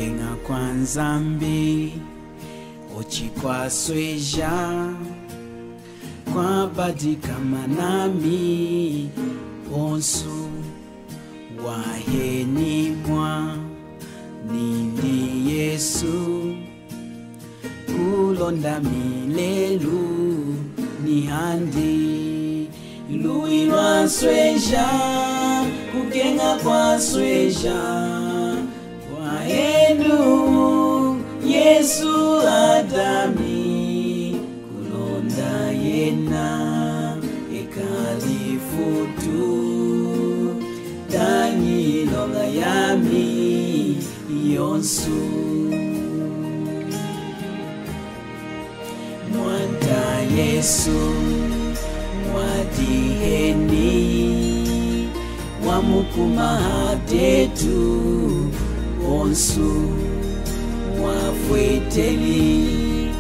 kukenga kwa nzambi ochikwa sweja kwa badika manami onsu waheni mwa nindi Yesu kulonda milelu ni handi luilwa sweja kukenga kwa sweja kwa enu Yesu adami kulonda yena ekalifutu danyi longa yami yonsu mwanta Yesu wadiheni wamukuma hatetu onsu wafweteli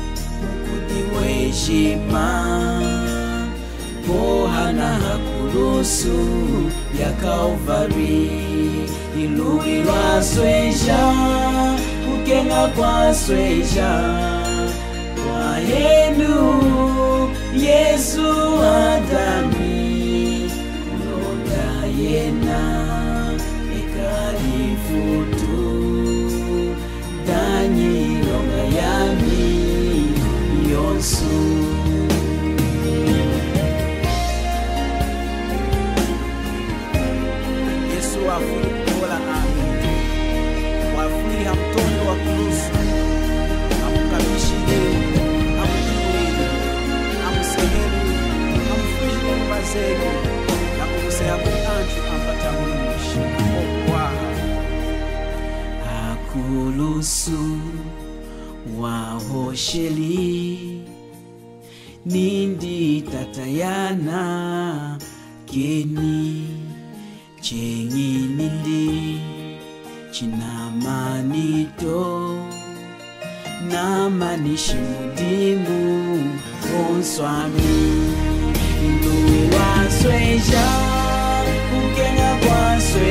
mukudiweshima kohana hakulusu ya Kalvari iluilwa sweja kukenga kwa sweja kwa henu Yesu adami kulonda yena ekalifutu danyi longa yami yonsu Yesu wafuli kukola ami wafuli hamtondo wa kulusu hamukabishi leo hamukiweli hamusehelu hamufuli kumazego na kumusea kuanju ambata mwishi okwaha hakulusu wahosheli nindi tatayana keni chengi nindi chinamanito namanishi mudimu onswami nduwa sweja kukenga kwa sweja